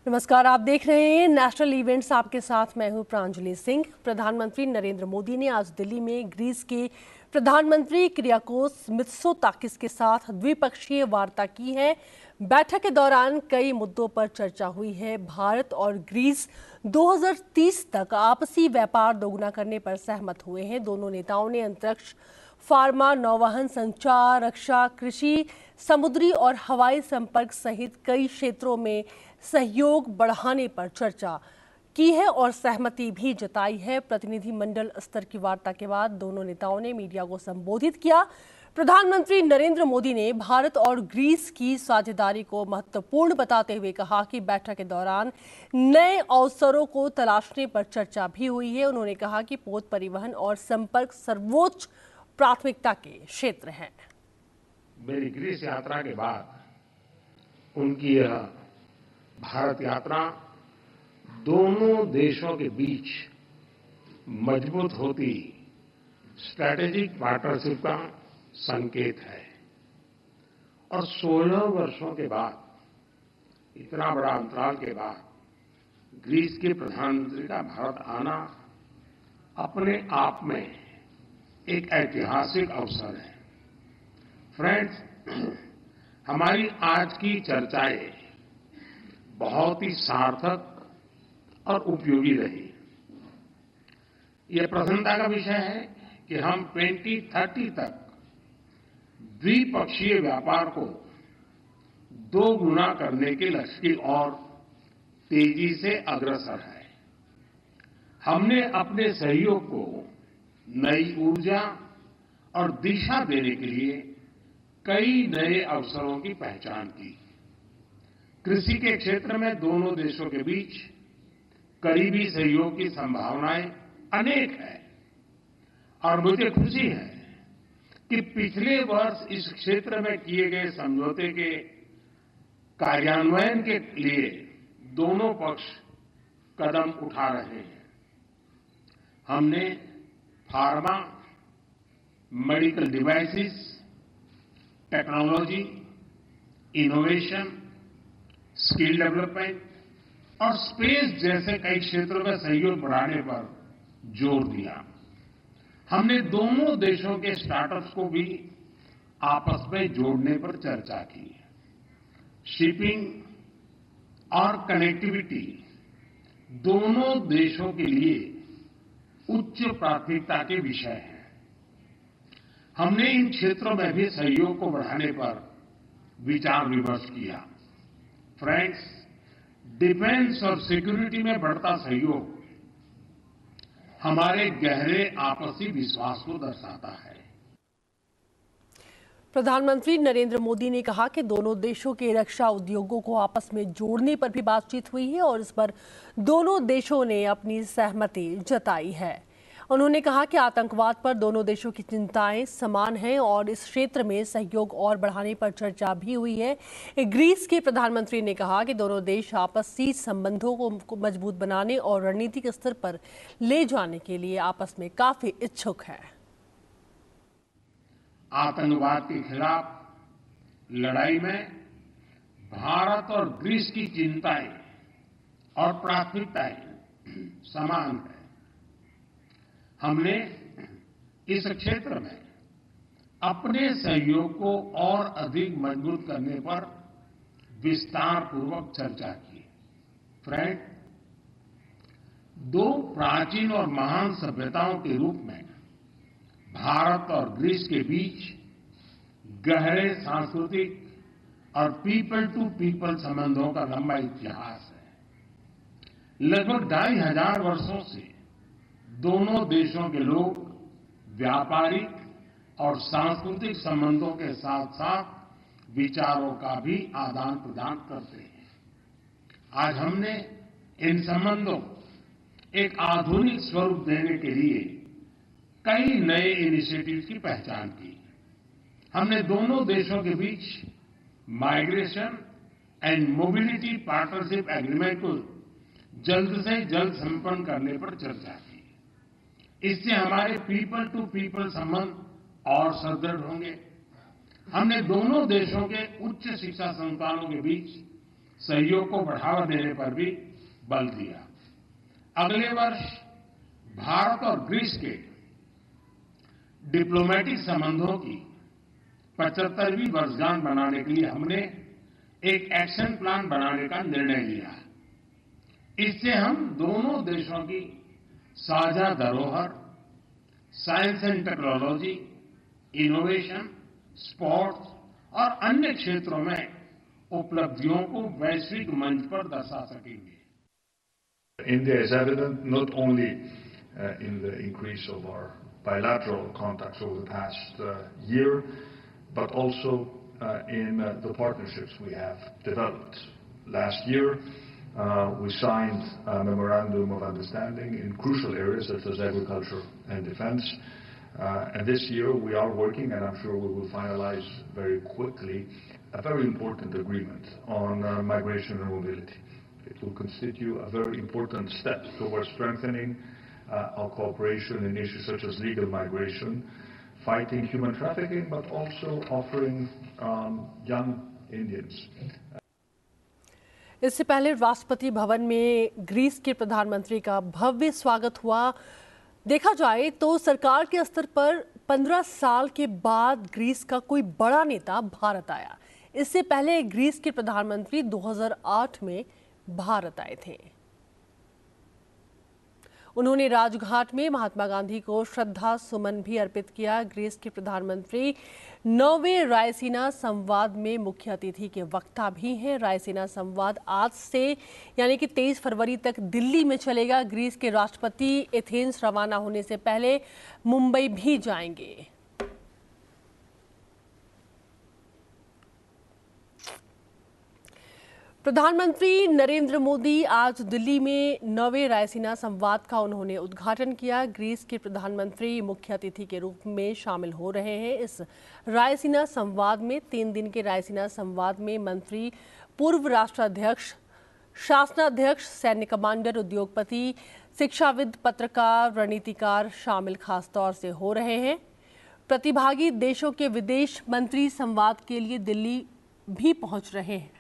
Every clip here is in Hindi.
नमस्कार, आप देख रहे हैं नेशनल इवेंट्स। आपके साथ मैं हूं प्रांजलि सिंह। प्रधानमंत्री नरेंद्र मोदी ने आज दिल्ली में ग्रीस के प्रधानमंत्री किरियाकोस मित्सोताकिस के साथ द्विपक्षीय वार्ता की है। बैठक के दौरान कई मुद्दों पर चर्चा हुई है। भारत और ग्रीस 2030 तक आपसी व्यापार दोगुना करने पर सहमत हुए हैं। दोनों नेताओं ने अंतरिक्ष, फार्मा, नौवहन, संचार, रक्षा, कृषि, समुद्री और हवाई संपर्क सहित कई क्षेत्रों में सहयोग बढ़ाने पर चर्चा की है और सहमति भी जताई है। प्रतिनिधिमंडल स्तर की वार्ता के बाद दोनों नेताओं ने मीडिया को संबोधित किया। प्रधानमंत्री नरेंद्र मोदी ने भारत और ग्रीस की साझेदारी को महत्वपूर्ण बताते हुए कहा कि बैठक के दौरान नए अवसरों को तलाशने पर चर्चा भी हुई है। उन्होंने कहा कि पोत परिवहन और संपर्क सर्वोच्च प्राथमिकता के क्षेत्र हैं। मेरी ग्रीस यात्रा के बाद उनकी यह भारत यात्रा दोनों देशों के बीच मजबूत होती स्ट्रैटेजिक पार्टनरशिप का संकेत है। और 16 वर्षों के बाद, इतना बड़ा अंतराल के बाद ग्रीस के प्रधानमंत्री का भारत आना अपने आप में एक ऐतिहासिक अवसर है। फ्रेंड्स, हमारी आज की चर्चाएं बहुत ही सार्थक और उपयोगी रही। यह प्रसन्नता का विषय है कि हम 2030 तक द्विपक्षीय व्यापार को 2 गुना करने के लक्ष्य की ओर तेजी से अग्रसर है। हमने अपने सहयोग को नई ऊर्जा और दिशा देने के लिए कई नए अवसरों की पहचान की। कृषि के क्षेत्र में दोनों देशों के बीच करीबी सहयोग की संभावनाएं अनेक हैं और मुझे खुशी है कि पिछले वर्ष इस क्षेत्र में किए गए समझौते के कार्यान्वयन के लिए दोनों पक्ष कदम उठा रहे हैं। हमने pharma, medical devices, technology, innovation, skill development और स्पेस जैसे कई क्षेत्रों में सहयोग बढ़ाने पर जोर दिया। हमने दोनों देशों के स्टार्टअप्स को भी आपस में जोड़ने पर चर्चा की। शिपिंग और कनेक्टिविटी दोनों देशों के लिए उच्च प्राथमिकता के विषय हैं। हमने इन क्षेत्रों में भी सहयोग को बढ़ाने पर विचार विमर्श किया। फ्रेंड्स, डिफेंस और सिक्योरिटी में बढ़ता सहयोग हमारे गहरे आपसी विश्वास को दर्शाता है। प्रधानमंत्री नरेंद्र मोदी ने कहा कि दोनों देशों के रक्षा उद्योगों को आपस में जोड़ने पर भी बातचीत हुई है और इस पर दोनों देशों ने अपनी सहमति जताई है। उन्होंने कहा कि आतंकवाद पर दोनों देशों की चिंताएं समान हैं और इस क्षेत्र में सहयोग और बढ़ाने पर चर्चा भी हुई है। ग्रीस के प्रधानमंत्री ने कहा कि दोनों देश आपसी संबंधों को मजबूत बनाने और रणनीतिक स्तर पर ले जाने के लिए आपस में काफी इच्छुक हैं। आतंकवाद के खिलाफ लड़ाई में भारत और ग्रीस की चिंताएं और प्राथमिकताएं समान हैं। हमने इस क्षेत्र में अपने सहयोग को और अधिक मजबूत करने पर विस्तार पूर्वक चर्चा की। फ्रेंड, 2 प्राचीन और महान सभ्यताओं के रूप में भारत और ग्रीस के बीच गहरे सांस्कृतिक और पीपल टू पीपल संबंधों का लंबा इतिहास है। लगभग 2500 वर्षों से दोनों देशों के लोग व्यापारिक और सांस्कृतिक संबंधों के साथ साथ विचारों का भी आदान प्रदान करते हैं। आज हमने इन संबंधों एक आधुनिक स्वरूप देने के लिए कई नए इनिशिएटिव्स की पहचान की। हमने दोनों देशों के बीच migration and mobility partnership agreement को जल्द से जल्द संपन्न करने पर चर्चा की। इससे हमारे पीपल टू पीपल संबंध और सुदृढ़ होंगे। हमने दोनों देशों के उच्च शिक्षा संस्थानों के बीच सहयोग को बढ़ावा देने पर भी बल दिया। अगले वर्ष भारत और ग्रीस के डिप्लोमेटिक संबंधों की 75वीं वर्षगांठ मनाने के लिए हमने एक एक्शन प्लान बनाने का निर्णय लिया। इससे हम दोनों देशों की साझा धरोहर, science and technology, innovation, sports और अन्य क्षेत्रों में उपलब्धियों को वैश्विक मंच पर दर्शा सकेंगे। India is evident not only in the increase of our bilateral contacts over the past year, but also in the partnerships we have developed. Last year, we signed a memorandum of understanding in crucial areas such as agriculture and defense. And this year we are working, and I'm sure we will finalize very quickly, a very important agreement on migration and mobility. It will constitute a very important step towards strengthening our cooperation in issues such as legal migration, fighting human trafficking, but also offering young Indians. इससे पहले राष्ट्रपति भवन में ग्रीस के प्रधानमंत्री का भव्य स्वागत हुआ। देखा जाए तो सरकार के स्तर पर 15 साल के बाद ग्रीस का कोई बड़ा नेता भारत आया। इससे पहले ग्रीस के प्रधानमंत्री 2008 में भारत आए थे। उन्होंने राजघाट में महात्मा गांधी को श्रद्धा सुमन भी अर्पित किया। ग्रीस के प्रधानमंत्री 9वें रायसीना संवाद में मुख्य अतिथि के वक्ता भी हैं। रायसीना संवाद आज से यानी कि 23 फरवरी तक दिल्ली में चलेगा। ग्रीस के राष्ट्रपति एथेंस रवाना होने से पहले मुंबई भी जाएंगे। प्रधानमंत्री नरेंद्र मोदी आज दिल्ली में 9वें रायसीना संवाद का उन्होंने उद्घाटन किया। ग्रीस के प्रधानमंत्री मुख्य अतिथि के रूप में शामिल हो रहे हैं। इस रायसीना संवाद में 3 दिन के रायसीना संवाद में मंत्री, पूर्व राष्ट्राध्यक्ष, शासनाध्यक्ष, सैन्य कमांडर, उद्योगपति, शिक्षाविद, पत्रकार, रणनीतिकार शामिल खास तौर से हो रहे हैं। प्रतिभागी देशों के विदेश मंत्री संवाद के लिए दिल्ली भी पहुंच रहे हैं।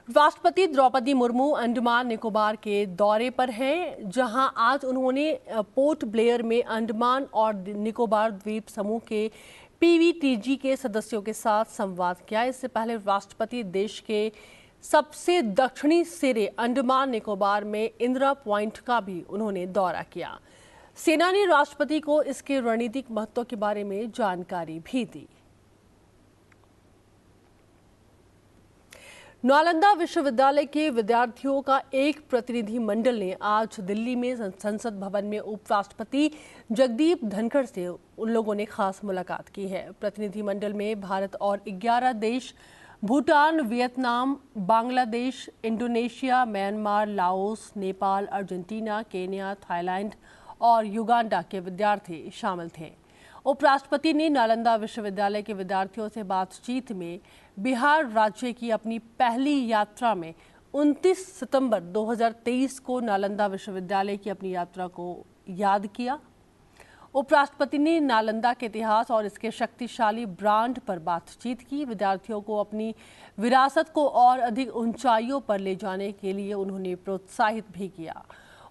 राष्ट्रपति द्रौपदी मुर्मू अंडमान निकोबार के दौरे पर हैं, जहां आज उन्होंने पोर्ट ब्लेयर में अंडमान और निकोबार द्वीप समूह के पीवीटीजी के सदस्यों के साथ संवाद किया। इससे पहले राष्ट्रपति देश के सबसे दक्षिणी सिरे अंडमान निकोबार में इंदिरा पॉइंट का भी उन्होंने दौरा किया। सेना ने राष्ट्रपति को इसके रणनीतिक महत्व के बारे में जानकारी भी दी। नालंदा विश्वविद्यालय के विद्यार्थियों का एक प्रतिनिधि मंडल ने आज दिल्ली में संसद भवन में उपराष्ट्रपति जगदीप धनखड़ से उन लोगों ने खास मुलाकात की है। प्रतिनिधि मंडल में भारत और 11 देश, Bhutan, Vietnam, Bangladesh, Indonesia, Myanmar, Laos, Nepal, Argentina, Kenya, Thailand और युगांडा के विद्यार्थी शामिल थे। उपराष्ट्रपति ने नालंदा विश्वविद्यालय के विद्यार्थियों से बातचीत में बिहार राज्य की अपनी पहली यात्रा में 29 सितंबर 2023 को नालंदा विश्वविद्यालय की अपनी यात्रा को याद किया। उपराष्ट्रपति ने नालंदा के इतिहास और इसके शक्तिशाली ब्रांड पर बातचीत की। विद्यार्थियों को अपनी विरासत को और अधिक ऊंचाइयों पर ले जाने के लिए उन्होंने प्रोत्साहित भी किया।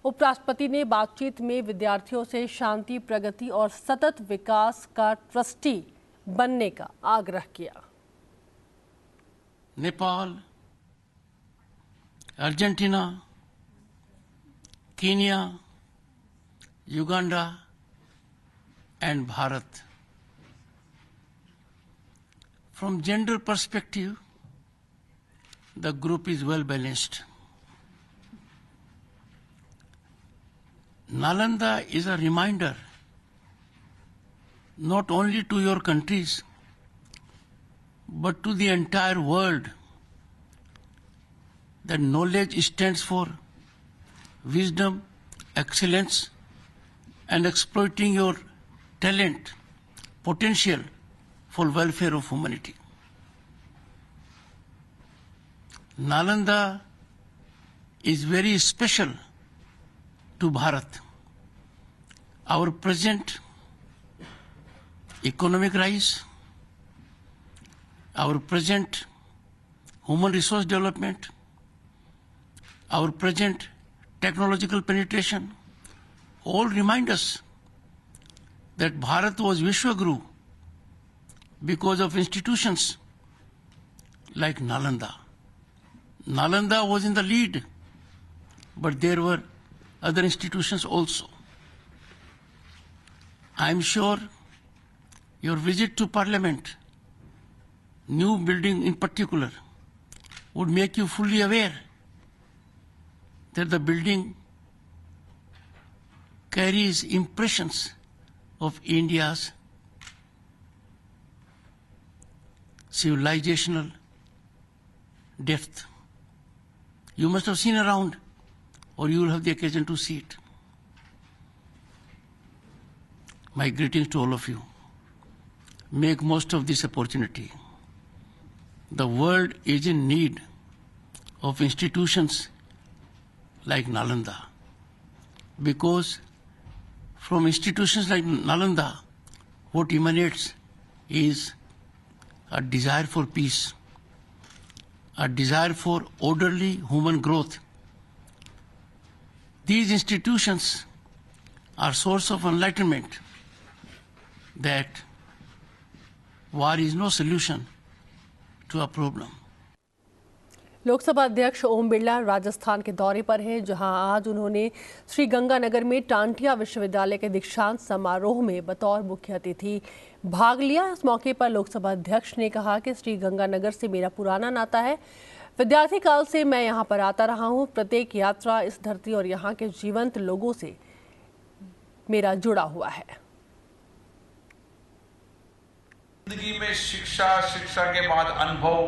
उपराष्ट्रपति ने बातचीत में विद्यार्थियों से शांति, प्रगति और सतत विकास का ट्रस्टी बनने का आग्रह किया। Nepal, Argentina, Kenya, Uganda and Bharat. From gender perspective, the group is well balanced. Nalanda is a reminder not only to your countries but to the entire world that knowledge stands for wisdom, excellence, and exploiting your talent, potential for welfare of humanity. Nalanda is very special to Bharat. Our present economic rise, our present human resource development, our present technological penetration, all remind us that Bharat was Vishwaguru because of institutions like Nalanda. Nalanda was in the lead, but there were other institutions also. I am sure your visit to Parliament, new building in particular, would make you fully aware that the building carries impressions of India's civilizational depth. You must have seen around, or you will have the occasion to see it. My greetings to all of you. Make most of this opportunity. The world is in need of institutions like Nalanda, because from institutions like Nalanda, what emanates is a desire for peace, a desire for orderly human growth. These institutions are source of enlightenment that war is no solution to a problem. Lok Sabha अध्यक्ष ओम बिरला राजस्थान के दौरे पर हैं, जहां आज उन्होंने श्री गंगानगर में टांटिया विश्वविद्यालय के दीक्षांत समारोह में बतौर मुख्य अतिथि भाग लिया। इस मौके पर लोकसभा अध्यक्ष ने कहा कि श्री गंगानगर से मेरा पुराना नाता है। विद्यार्थी काल से मैं यहां पर आता रहा हूं। प्रत्येक यात्रा इस धरती और यहां के जीवंत लोगों से मेरा जुड़ा हुआ है। जिंदगी में शिक्षा के बाद अनुभव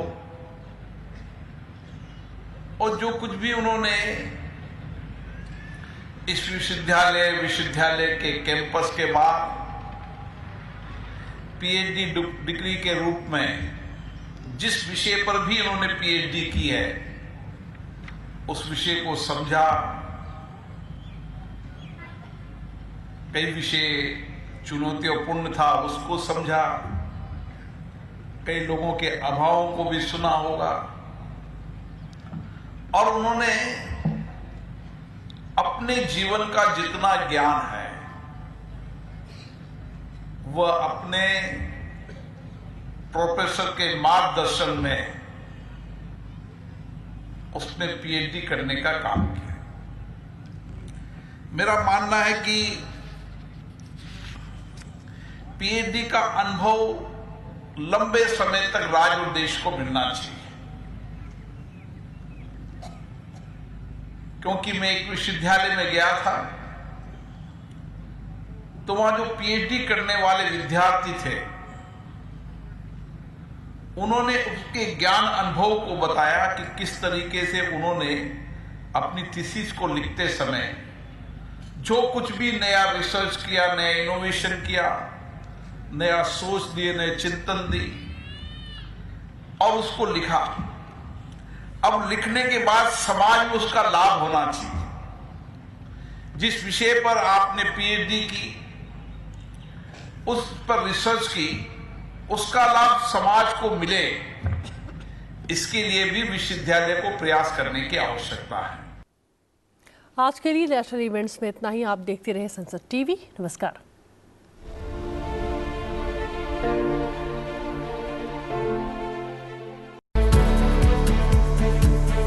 और जो कुछ भी उन्होंने इस विश्वविद्यालय के कैंपस के बाद पीएचडी डिग्री के रूप में जिस विषय पर भी उन्होंने पीएचडी की है, उस विषय को समझा। कई विषय चुनौतीपूर्ण था, उसको समझा। कई लोगों के अभावों को भी सुना होगा, और उन्होंने अपने जीवन का जितना ज्ञान है वह अपने प्रोफेसर के मार्गदर्शन में उसने पीएचडी करने का काम किया। मेरा मानना है कि पीएचडी का अनुभव लंबे समय तक राज्य और देश को मिलना चाहिए, क्योंकि मैं एक विश्वविद्यालय में गया था तो वहां जो पीएचडी करने वाले विद्यार्थी थे, उन्होंने उसके ज्ञान अनुभव को बताया कि किस तरीके से उन्होंने अपनी थीसिस को लिखते समय जो कुछ भी नया रिसर्च किया, नया इनोवेशन किया, नया सोच दिए, नए चिंतन दी और उसको लिखा। अब लिखने के बाद समाज में उसका लाभ होना चाहिए। जिस विषय पर आपने पीएचडी की, उस पर रिसर्च की, उसका लाभ समाज को मिले, इसके लिए भी विश्वविद्यालय को प्रयास करने की आवश्यकता है। आज के लिए नेशनल इवेंट्स में इतना ही। आप देखते रहे संसद टीवी। नमस्कार।